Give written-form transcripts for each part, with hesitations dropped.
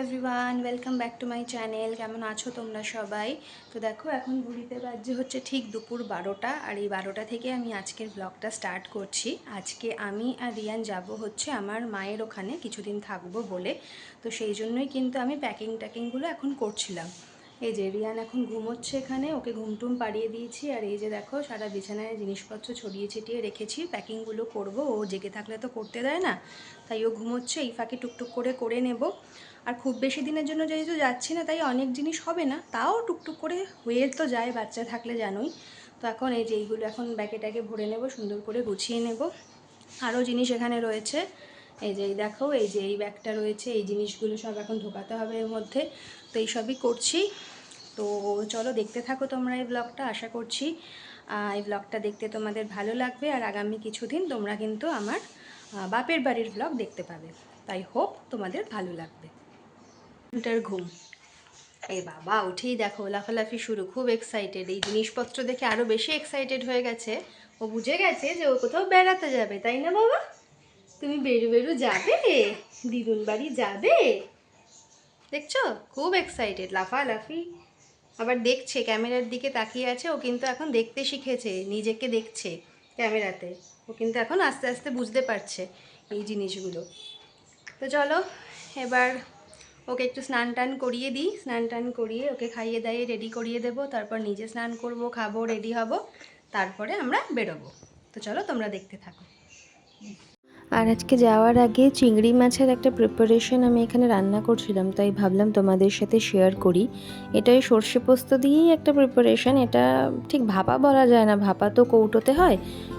Everyone, welcome back to my channel. কেমন আছো তোমরা সবাই? তো দেখো, এখন ঘড়িতে বাজে হচ্ছে ঠিক দুপুর 12টা, আর এই 12টা থেকে আমি আজকের ব্লগটা স্টার্ট করছি। আজকে আমি আর রিয়ান যাব হচ্ছে আমার মায়ের ওখানে কিছুদিন থাকবো বলে। তো সেই জন্যই কিন্তু আমি প্যাকিংগুলো এখন করছিলাম। এই যে রিয়ান এখন ঘুমোচ্ছে এখানে, ওকে ঘুমটুম পাড়িয়ে দিয়েছি। আর এই যে দেখো, সারা বিছানায় জিনিসপত্র ছড়িয়ে ছিটিয়ে রেখেছি, প্যাকিংগুলো করব। ও জেগে থাকলে তো করতে দেয় না, তাই ও ঘুমোচ্ছে। এই ফাঁকে টুকটুক করে নেব। আর খুব বেশি দিনের জন্য যেহেতু যাচ্ছি না, তাই অনেক জিনিস হবে না, তাও টুকটুক করে হয়ে তো যায়, বাচ্চা থাকলে জানোই। তো এখন এই যে এইগুলো এখন ব্যাগে ভরে নেব, সুন্দর করে গুছিয়ে নেব। আরও জিনিস এখানে রয়েছে। এই যে দেখো, এই যে এই ব্যাগটা রয়েছে, এই জিনিসগুলো সব এখন ঢোকাতে হবে এর মধ্যে। তো এই সবই করছি। তো চলো দেখতে থাকো তোমরা এই ব্লগটা। আশা করছি এই ব্লগটা দেখতে তোমাদের ভালো লাগবে। আর আগামী কিছুদিন তোমরা কিন্তু আমার বাপের বাড়ির ব্লগ দেখতে পাবে, তাই হোপ তোমাদের ভালো লাগবে। ঘন্টার ঘুম। এই বাবা উঠেই দেখো লাফালাফি শুরু, খুব এক্সাইটেড। এই জিনিসপত্র দেখে আরও বেশি এক্সাইটেড হয়ে গেছে। ও বুঝে গেছে যে ও কোথাও বেড়াতে যাবে, তাই না বাবা? তুমি বেরু যাবে, দিদুন বাড়ি যাবে। দেখছো, খুব এক্সাইটেড, লাফালাফি। আবার দেখছে, ক্যামেরার দিকে তাকিয়ে আছে। ও কিন্তু এখন দেখতে শিখেছে, নিজেকে দেখছে ক্যামেরাতে। ও কিন্তু এখন আস্তে আস্তে বুঝতে পারছে এই জিনিসগুলো। তো চলো এবার ওকে একটু স্নান টান করিয়ে দিই। স্নান টান করিয়ে ওকে খাইয়ে দাইয়ে রেডি করিয়ে দেবো। তারপর নিজে স্নান করব, খাবো, রেডি হব, তারপরে আমরা বেরোবো। তো চলো তোমরা দেখতে থাকো। আর আজকে যাওয়ার আগে চিংড়ি মাছের একটা প্রিপারেশন আমি এখানে রান্না করছিলাম, তাই ভাবলাম তোমাদের সাথে শেয়ার করি। এটাই সর্ষে পোস্ত দিয়েই একটা প্রিপারেশন। এটা ঠিক ভাপা বলা যায় না, ভাপা তো কৌটোতে হয়,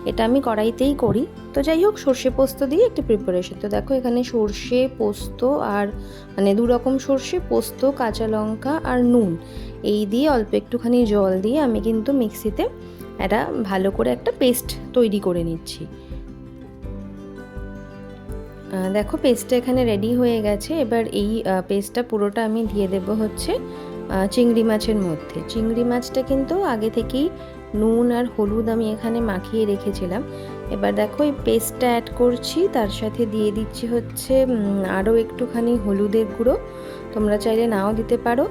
এটা আমি কড়াইতেই করি। তো যাই হোক, সর্ষে পোস্ত দিয়ে একটা প্রিপারেশন। তো দেখো, এখানে সর্ষে পোস্ত আর মানে দু রকম সর্ষে পোস্ত, কাঁচা লঙ্কা আর নুন, এই দিয়ে অল্প একটুখানি জল দিয়ে আমি কিন্তু মিক্সিতে এটা ভালো করে একটা পেস্ট তৈরি করে নিচ্ছি। দেখো, পেস্টটা এখানে রেডি হয়ে গেছে। এবার এই পেস্টটা পুরোটা আমি দিয়ে দেব হচ্ছে চিংড়ি মাছের মধ্যে। চিংড়ি মাছটা কিন্তু আগে থেকেই নুন আর হলুদ আমি এখানে মাখিয়ে রেখেছিলাম। এবার দেখো, এই পেস্টটা অ্যাড করছি, তার সাথে দিয়ে দিচ্ছি হচ্ছে আরও একটুখানি হলুদের গুঁড়ো, তোমরা চাইলে নাও দিতে পারো।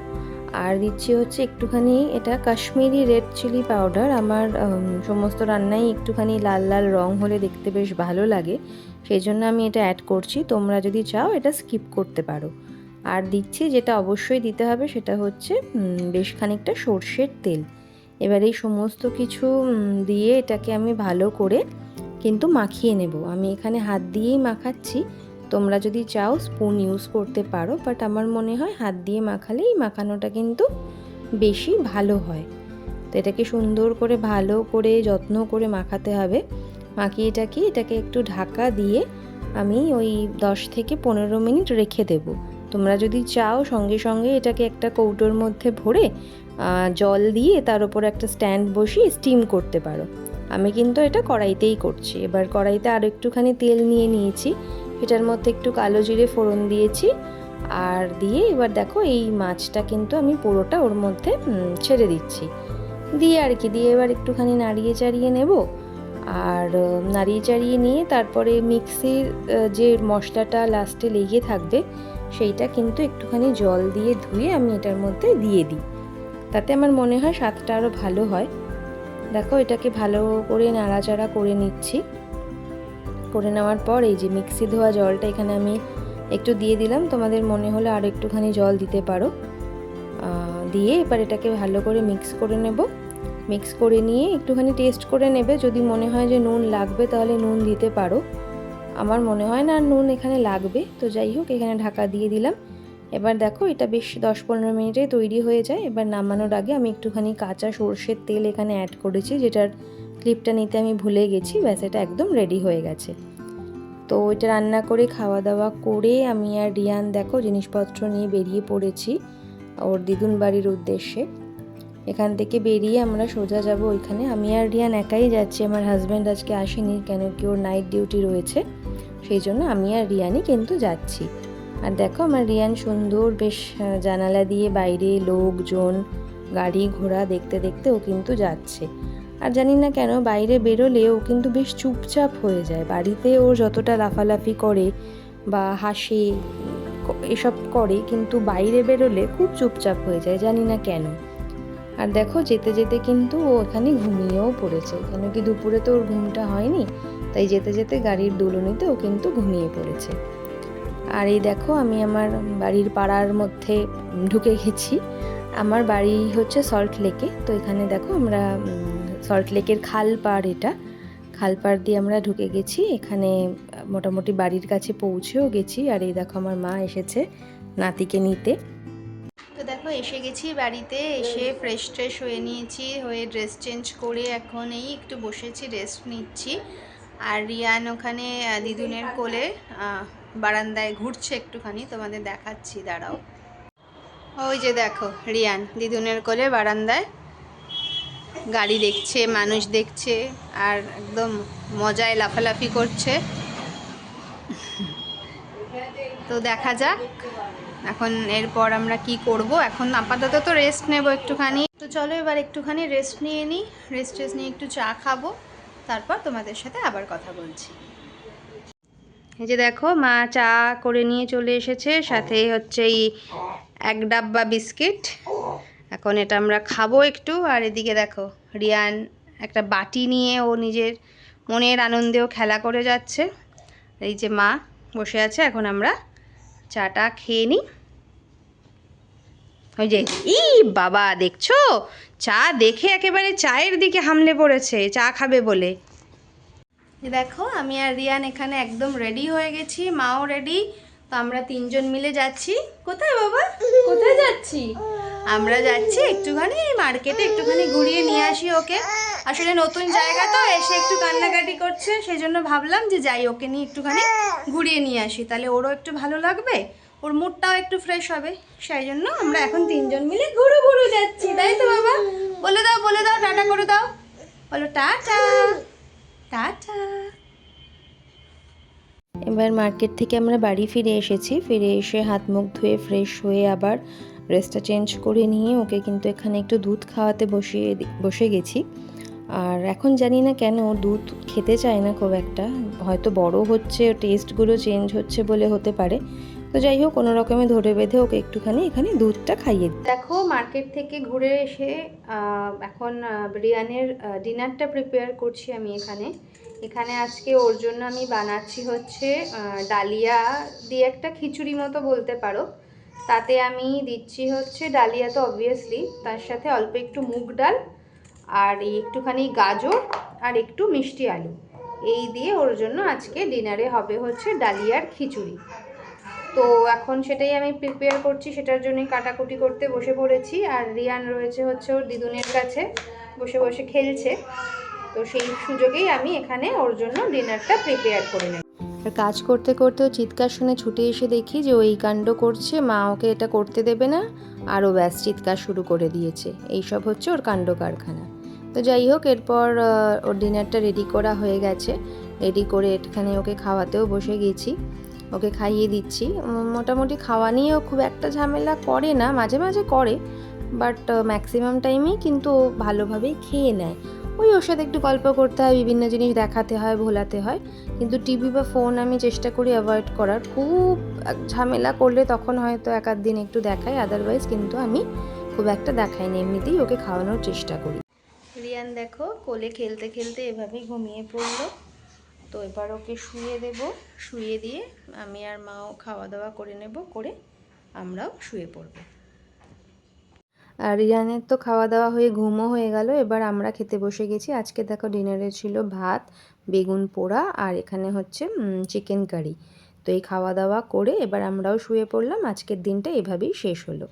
আর দিচ্ছি হচ্ছে একটুখানি, এটা কাশ্মীরি রেড চিলি পাউডার। আমার সমস্ত রান্নায় একটুখানি লাল লাল রং হলে দেখতে বেশ ভালো লাগে, সেই জন্য আমি এটা অ্যাড করছি। তোমরা যদি চাও এটা স্কিপ করতে পারো। আর দিচ্ছি, যেটা অবশ্যই দিতে হবে, সেটা হচ্ছে বেশ খানিকটা সর্ষের তেল। এবার এই সমস্ত কিছু দিয়ে এটাকে আমি ভালো করে কিন্তু মাখিয়ে নেব। আমি এখানে হাত দিয়েই মাখাচ্ছি, তোমরা যদি চাও স্পুন ইউজ করতে পারো, বাট আমার মনে হয় হাত দিয়ে মাখালেই মাখানোটা কিন্তু বেশি ভালো হয়। তো এটাকে সুন্দর করে ভালো করে যত্ন করে মাখাতে হবে। মাখিয়ে এটাকে একটু ঢাকা দিয়ে আমি ওই 10 থেকে 15 মিনিট রেখে দেব। তোমরা যদি চাও সঙ্গে সঙ্গে এটাকে একটা কৌটোর মধ্যে ভরে জল দিয়ে তার উপর একটা স্ট্যান্ড বসিয়ে স্টিম করতে পারো। আমি কিন্তু এটা কড়াইতেই করছি। এবার কড়াইতে আরও একটুখানি তেল নিয়েছি, এটার মধ্যে একটু কালো জিরে ফোড়ন দিয়েছি। আর দিয়ে এবার দেখো, এই মাছটা কিন্তু আমি পুরোটা ওর মধ্যে ছেড়ে দিচ্ছি। দিয়ে আর কি, দিয়ে এবার একটুখানি নাড়িয়ে চাড়িয়ে নেব। আর নাড়িয়ে চাড়িয়ে নিয়ে তারপরে মিক্সির যে মশলাটা লাস্টে লেগে থাকবে, সেইটা কিন্তু একটুখানি জল দিয়ে ধুয়ে আমি এটার মধ্যে দিয়ে দিই, তাতে আমার মনে হয় স্বাদটা আরও ভালো হয়। দেখো, এটাকে ভালো করে নাড়াচাড়া করে নিচ্ছি। করে নেওয়ার পর এই যে মিক্সি ধোয়া জলটা এখানে আমি একটু দিয়ে দিলাম, তোমাদের মনে হলে আরও একটুখানি জল দিতে পারো। দিয়ে এবার এটাকে ভালো করে মিক্স করে নেব। মিক্স করে নিয়ে একটুখানি টেস্ট করে নেবে, যদি মনে হয় যে নুন লাগবে তাহলে নুন দিতে পারো। আমার মনে হয় না নুন এখানে লাগবে, তো যাই হোক এখানে ঢাকা দিয়ে দিলাম। এবার দেখো, এটা বেশ 10-15 মিনিটে তৈরি হয়ে যায়। এবার নামানোর আগে আমি একটুখানি কাঁচা সর্ষের তেল এখানে অ্যাড করেছি, যেটার ক্লিপটা নিতে আমি ভুলে গেছি। ব্যাস, এটা একদম রেডি হয়ে গেছে। তো এটা রান্না করে খাওয়া দাওয়া করে আমি আর রিয়ান দেখো জিনিসপত্র নিয়ে বেরিয়ে পড়েছি ওর দিদুন বাড়ির উদ্দেশ্যে। এখান থেকে বেরিয়ে আমরা সোজা যাব ওইখানে। আমি আর রিয়ান একাই যাচ্ছি, আমার হাজব্যান্ড আজকে আসেনি, কেন কি ওর নাইট ডিউটি রয়েছে, সেই জন্য আমি আর রিয়ানই কিন্তু যাচ্ছি। আর দেখো, আমার রিয়ান সুন্দর বেশ জানালা দিয়ে বাইরে লোকজন, গাড়ি ঘোড়া দেখতে দেখতে ও কিন্তু যাচ্ছে। আর জানি না কেন বাইরে বেরোলে ও কিন্তু বেশ চুপচাপ হয়ে যায়। বাড়িতে ও যতটা লাফালাফি করে বা হাসে, এসব করে, কিন্তু বাইরে বেরোলে খুব চুপচাপ হয়ে যায়, জানি না কেন। আর দেখো যেতে যেতে কিন্তু ও এখানে ঘুমিয়েও পড়েছে, কেন কি দুপুরে তো ওর ঘুমটা হয়নি, তাই যেতে যেতে গাড়ির দুলুনিতে ও কিন্তু ঘুমিয়ে পড়েছে। আর এই দেখো আমি আমার বাড়ির পাড়ার মধ্যে ঢুকে গেছি। আমার বাড়ি হচ্ছে সল্ট লেকে, তো এখানে দেখো আমরা সল্ট লেকের খাল পাড়, এটা খাল পাড় দিয়ে আমরা ঢুকে গেছি। এখানে মোটামুটি বাড়ির কাছে পৌঁছেও গেছি। আর এই দেখো আমার মা এসেছে নাতিকে নিতে। তো দেখো এসে গেছি বাড়িতে, এসে ফ্রেশ ট্রেশ হয়ে নিয়েছি, হয়ে ড্রেস চেঞ্জ করে এখন এই একটু বসেছি, রেস্ট নিচ্ছি। আর রিয়ান ওখানে দিদুনের কোলে বারান্দায় ঘুরছে একটুখানি, তোমাদের দেখাচ্ছি, দাঁড়াও। ওই যে দেখো রিয়ান দিদুনের কোলে বারান্দায় গাড়ি দেখছে, মানুষ দেখছে, আর একদম মজায় লাফালাফি করছে। তো দেখা যাক এখন এরপর আমরা কি করব। এখন আপাতত তো রেস্ট নেব একটুখানি। তো চলো এবার একটুখানি রেস্ট নিয়ে নিই, রেস্ট নিয়ে একটু চা খাবো, তারপর তোমাদের সাথে আবার কথা বলছি। এই যে দেখো মা চা করে নিয়ে চলে এসেছে, সাথে হচ্ছে এই 1 ডাব্বা বিস্কিট। এখন এটা আমরা খাবো একটু। আর এদিকে দেখো রিয়ান একটা বাটি নিয়ে ও নিজের মনের আনন্দেও খেলা করে যাচ্ছে। এই যে মা বসে আছে, এখন আমরা চাটা খেয়ে নিই। ওই যে ই বাবা দেখছো, চা দেখে একেবারে চায়ের দিকে হামলে পড়েছে, চা খাবে বলে। দেখো আমি আর রিয়ান এখানে একদম রেডি হয়ে গেছি, মাও রেডি। তো আমরা 3 জন মিলে যাচ্ছি। কোথায় বাবা, কোথায় যাচ্ছি? আমরা যাচ্ছি একটুখানি মার্কেটে, একটুখানি ঘুরিয়ে নিয়ে আসি ওকে। আসলে নতুন জায়গা তো, এসে একটু কান্নাকাটি করছে, সেই জন্য ভাবলাম যে যাই ওকে নিয়ে একটুখানি ঘুরিয়ে নিয়ে আসি, তাহলে ওরও একটু ভালো লাগবে, ওর মুডটাও একটু ফ্রেশ হবে। সেই জন্য আমরা এখন 3 জন মিলে ঘুরু ঘুরু যাচ্ছি, তাই তো বাবা? বলে দাও বলে দাও, টাটা করে দাও, বলো টাটা টাটা। এবার মার্কেট থেকে আমরা বাড়ি ফিরে এসেছি, ফিরে এসে হাত মুখ ধুয়ে ফ্রেশ হয়ে আবার ড্রেসটা চেঞ্জ করে নিয়ে ওকে কিন্তু এখানে একটু দুধ খাওয়াতে বসে গেছি। আর এখন জানি না কেন দুধ খেতে চায় না খুব একটা, হয়তো বড় হচ্ছে, টেস্টগুলো চেঞ্জ হচ্ছে বলে হতে পারে। তো যাই হোক কোনো রকমে ধরে বেঁধে ওকে একটুখানি এখানে দুধটা খাইয়ে দিই। দেখো মার্কেট থেকে ঘুরে এসে এখন রিয়ানের ডিনারটা প্রিপেয়ার করছি আমি এখানে আজকে ওর জন্য আমি বানাচ্ছি হচ্ছে ডালিয়া দিয়ে একটা খিচুড়ি মতো বলতে পারো। তাতে আমি দিচ্ছি হচ্ছে ডালিয়া তো অবভিয়াসলি, তার সাথে অল্প একটু মুগ ডাল আর একটুখানি গাজর আর একটু মিষ্টি আলু, এই দিয়ে ওর জন্য আজকে ডিনারে হবে হচ্ছে ডালিয়ার খিচুড়ি। তো এখন সেটাই আমি প্রিপেয়ার করছি, সেটার জন্যই কাটাকুটি করতে বসে পড়েছি। আর রিয়ান রয়েছে হচ্ছে ওর দিদুনের কাছে, বসে বসে খেলছে। তো সেই সুযোগেই আমি এখানে ওর জন্য ডিনারটা প্রিপেয়ার করে নেব। আর কাজ করতে করতে ও চিৎকার শুনে ছুটে এসে দেখি যে ও এই কাণ্ড করছে, মা ওকে এটা করতে দেবে না, আরও ব্যাস চিৎকার শুরু করে দিয়েছে। এইসব হচ্ছে ওর কাণ্ড কারখানা। তো যাই হোক এরপর ওর ডিনারটা রেডি করা হয়ে গেছে, রেডি করে এখানে ওকে খাওয়াতেও বসে গেছি, ওকে খাইয়ে দিচ্ছি। মোটামুটি খাওয়া নিয়েও খুব একটা ঝামেলা করে না, মাঝে মাঝে করে, বাট ম্যাক্সিমাম টাইমেই কিন্তু ও ভালোভাবেই খেয়ে নেয়। ওই ওর সাথে একটু গল্প করতে হয়, বিভিন্ন জিনিস দেখাতে হয়, ভোলাতে হয়, কিন্তু টিভি বা ফোন আমি চেষ্টা করি অ্যাভয়েড করার। খুব ঝামেলা করলে তখন হয়তো 1-8 দিন একটু দেখাই, আদারওয়াইজ কিন্তু আমি খুব একটা দেখাই না, এমনিতেই ওকে খাওয়ানোর চেষ্টা করি। রিয়ান দেখো কোলে খেলতে খেলতে এভাবেই ঘুমিয়ে পড়লো। তো এবার ওকে শুয়ে দেব, শুয়ে দিয়ে আমি আর মাও খাওয়া দাওয়া করে নেব, করে আমরাও শুয়ে পড়ব। আর রিয়ানের তো খাওয়া দাওয়া হয়ে ঘুমও হয়ে গেল, এবার আমরা খেতে বসে গেছি। আজকে দেখো ডিনারে ছিল ভাত, বেগুন পোড়া আর এখানে হচ্ছে চিকেন কারি। তো এই খাওয়া দাওয়া করে এবার আমরাও শুয়ে পড়লাম। আজকের দিনটা এভাবেই শেষ হলো।